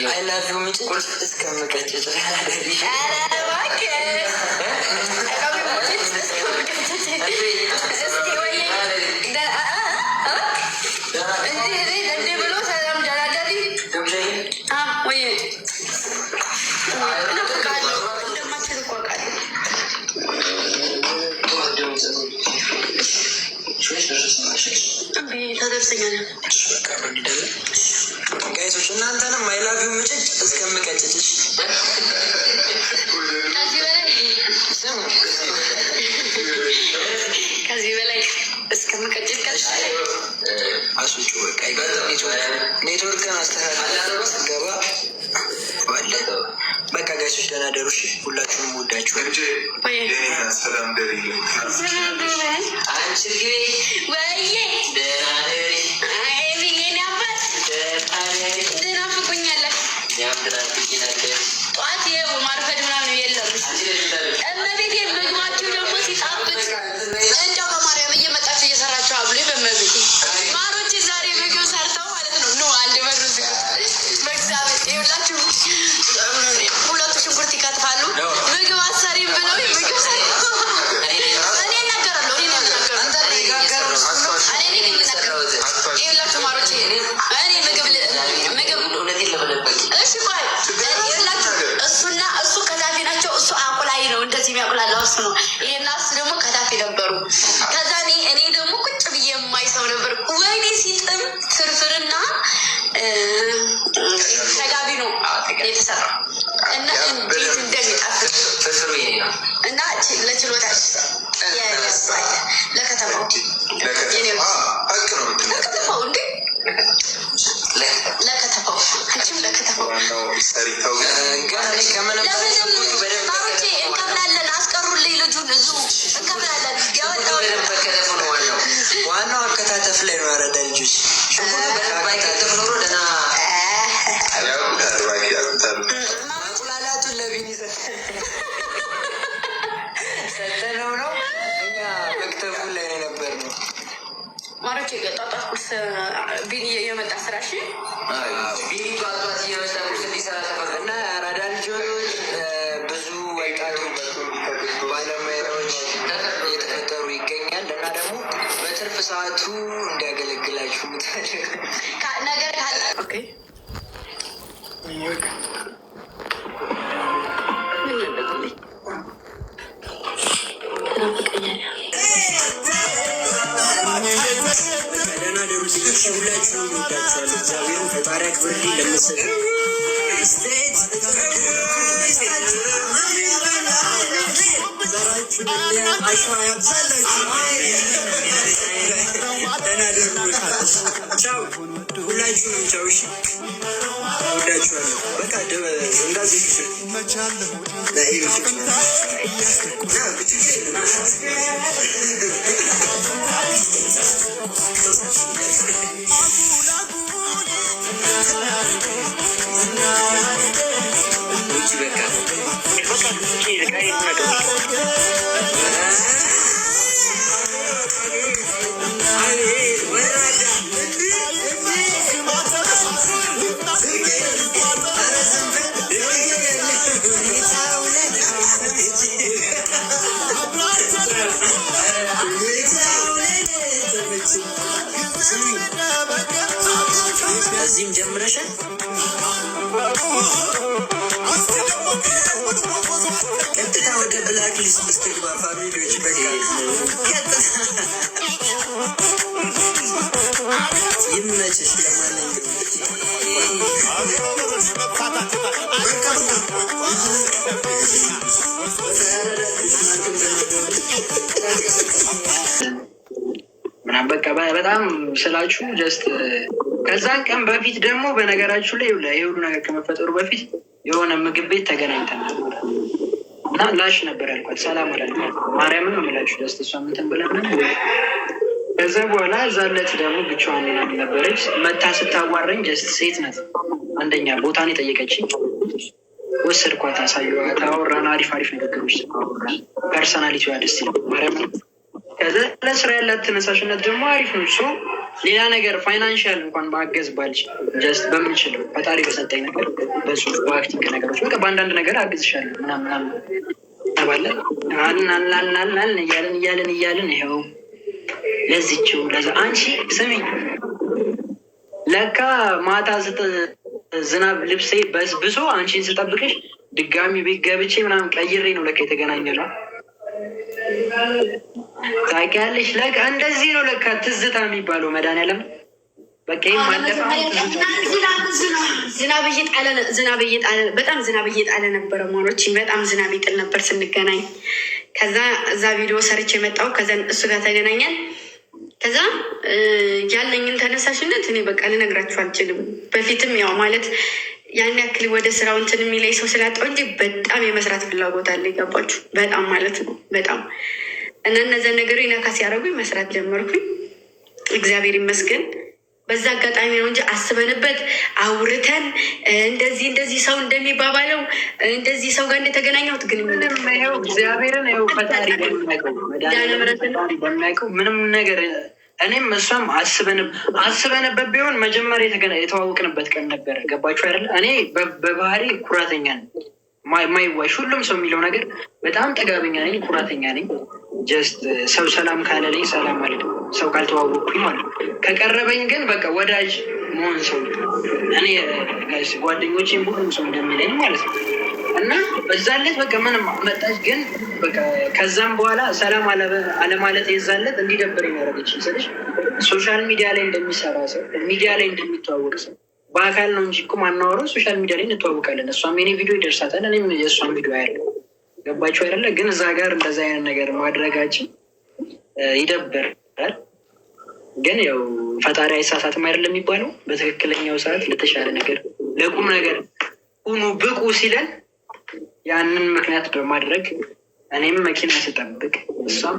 I love you, Mitch. Just come and catch it. ጋይሶች እናንተንም አይ ላቭ ዩ ምጭጭ እስከምቀጭጭሽ ከዚህ በላይ እስከምቀጭጭ አሱጭ በቃ ኔትወርክን አስተካክል ገባ ባለ በቃ ጋይሶች ደህና ደሩ። ሁላችሁንም ወዳችኋል። ሰላም ደሪ አንቺ ወይዬ ደህና ደሪ ጠዋት ማርፈድ ምናምን የለም። እመቤቴ ምግባችሁ ደግሞ ሲጣፍጥ እንደው በማርያም እየመጣችሁ እየሰራችሁ አብሉ። በመቤቴ ማሮች ዛሬ ምግብ ሰርተው ማለት ነው። ኖ አንድ በሩ በእግዚአብሔር ይኸውላችሁ፣ ሁለቱ ሽንኩርት ይከትፋሉ። ምግብ አሰሪም ብለው ምግብ ሰርተው እኔ እናገራለሁ። ይኸውላችሁ ማሮች እኔ ምግብ እሺ ቆይ እሱና እሱ ከታፊ ናቸው። እሱ አቁላይ ነው፣ እንደዚህ የሚያቁላላው እሱ ነው። ይሄና እሱ ደግሞ ከታፊ ነበሩ። ከዛ እኔ ደግሞ ቁጭ ብዬ የማይሰው ነበር። ወይኔ ሲጥም ፍርፍርና ተጋቢ ነው የተሰራው እና እንዴት እንደሚጣፍጥ እና ለችሎታች ለከተማው እንዴ ለከተማው አንቺም ለከተማው እንከፍላለን። አስቀሩልኝ ልጁን እዙ እንከፍላለን። ዋናው አከታተፍ ላይ ነው። ያረዳ ልጆች ባይከተፍ ኖሮ ደህና ማቁላላቱን ለቢኒ ሰጠነው ነው። እኛ መክተፉ ላይ ነበር ነው ማሮች የገጣጣት ቁርስ ቢኒ የመጣ ስራሽ ቢኒ ጧጧት እየመጣ ቁርስ እንዲሰራ ተፈቀደ እና አራዳ ልጆች ብዙ ወጣቶች ባለሙያዎች እየተፈጠሩ ይገኛል እና ደግሞ በትርፍ ሰዓቱ እንዲያገለግላችሁ ነገር ካለ ደህና ደሩ ሲልሽ ሁላችሁ ወዳችኋል። እግዚአብሔርን ፈጣሪ አክብርልኝ። ለምስል ደህና ደሩ። ቻው ሁላችሁንም ቻው። እሺ ወዳችኋለሁ። በቃ እንዳዚህ እዚህም ጀምረሻል። ቀጥታ ወደ ብላክ ሊስት ስትግባ ፋሚሊዎች በቃ ይመችሽ። ለማንኛውም በቃ በጣም ስላችሁ ጀስት ከዛን ቀን በፊት ደግሞ በነገራችሁ ላይ ይሄ ሁሉ ነገር ከመፈጠሩ በፊት የሆነ ምግብ ቤት ተገናኝተን ነበር እና እና ላሽ ነበር ያልኳት። ሰላም አላልኳት። ማርያምን ነው የምላችሁ ደስ እሷ ምንትን ብለን ከዛ በኋላ እዛለት ደግሞ ብቻዋን ምናምን ነበረች። መታ ስታዋረኝ ጀስት ሴት ናት። አንደኛ ቦታን የጠየቀችኝ ወሰድኳት፣ አሳየኋት፣ አወራን። አሪፍ አሪፍ ንግግሮች አወራን። ፐርሰናሊቲዋ ደስ ይላል ማርያምን። ከዛ ለስራ ያላት ተነሳሽነት ደግሞ አሪፍ ነው። ሶ ሌላ ነገር ፋይናንሽል እንኳን ማገዝ ባልች ጀስት በምንችለው ፈጣሪ በሰጠኝ ነገር በጽሁፍ በአክቲንግ ነገሮች በቃ በአንዳንድ ነገር አግዝሻለሁ ምናምን ተባለ። አልናልናልናል እያልን ይኸው ለዚችው ለዛ አንቺ ስሚ ለካ ማታ ዝናብ ልብሴ በስብሶ አንቺን ስጠብቅሽ ድጋሚ ቤት ገብቼ ምናምን ቀይሬ ነው ለካ የተገናኘ ነው። ታውቂያለሽ ለካ እንደዚህ ነው ለካ ትዝታ የሚባለው። መድኃኒዓለም በቃ ዝናብ እየጣለ በጣም ዝናብ እየጣለ ነበረ። ማሮች በጣም ዝናብ ይጥል ነበር ስንገናኝ። ከዛ እዛ ቪዲዮ ሰርች የመጣው ከዛ እሱ ጋር ተገናኛል። ከዛ ያለኝን ተነሳሽነት እኔ በቃ ልነግራችሁ አልችልም። በፊትም ያው ማለት ያን ያክል ወደ ስራው እንትን የሚለይ ሰው ስላጣው እንጂ በጣም የመስራት ፍላጎት አለ። ይገባችሁ? በጣም ማለት ነው በጣም እና እነዚያ ነገሮች ነካ ሲያደርጉኝ መስራት ጀመርኩኝ። እግዚአብሔር ይመስገን። በዛ አጋጣሚ ነው እንጂ አስበንበት አውርተን እንደዚህ ሰው እንደሚባባለው እንደዚህ ሰው ጋር እንደተገናኘሁት ግን ምንም እግዚአብሔርን ፈጣሪ በሚያውቀው ምንም ነገር እኔም እሷም አስበንበት ቢሆን መጀመሪያ የተዋወቅንበት ቀን ነበረ። ገባችሁ አይደለ? እኔ በባህሪ ኩራተኛ ነኝ። ማይዋሽ ሁሉም ሰው የሚለው ነገር በጣም ጠጋበኛ ነኝ፣ ኩራተኛ ነኝ። ጀስት ሰው ሰላም ካለልኝ ሰላም ማለት ነው። ሰው ካልተዋወቅኩኝ ማለት ነው። ከቀረበኝ ግን በቃ ወዳጅ መሆን ሰው እኔ ጓደኞቼም ሁሉም ሰው እንደሚለኝ ማለት ነው። እና በዛለት በቃ ምንም መጣች ግን በቃ ከዛም በኋላ ሰላም አለማለት የዛለት እንዲደብረኝ ያደረገችኝ ስልሽ ሶሻል ሚዲያ ላይ እንደሚሰራ ሰው ሚዲያ ላይ እንደሚተዋወቅ ሰው በአካል ነው እንጂ እኮ ማናወረው ሶሻል ሚዲያ ላይ እንተዋወቃለን። እሷም የኔ ቪዲዮ ይደርሳታል፣ እኔም የእሷን ቪዲዮ ያለው ገባችሁ አይደለ? ግን እዛ ጋር እንደዛ አይነት ነገር ማድረጋችን ይደብራል። ግን ያው ፈጣሪ አይሳሳትም አይደለም የሚባለው። በትክክለኛው ሰዓት ለተሻለ ነገር ለቁም ነገር ሁኑ ብቁ ሲለን ያንን ምክንያት በማድረግ እኔም መኪና ስጠብቅ እሷም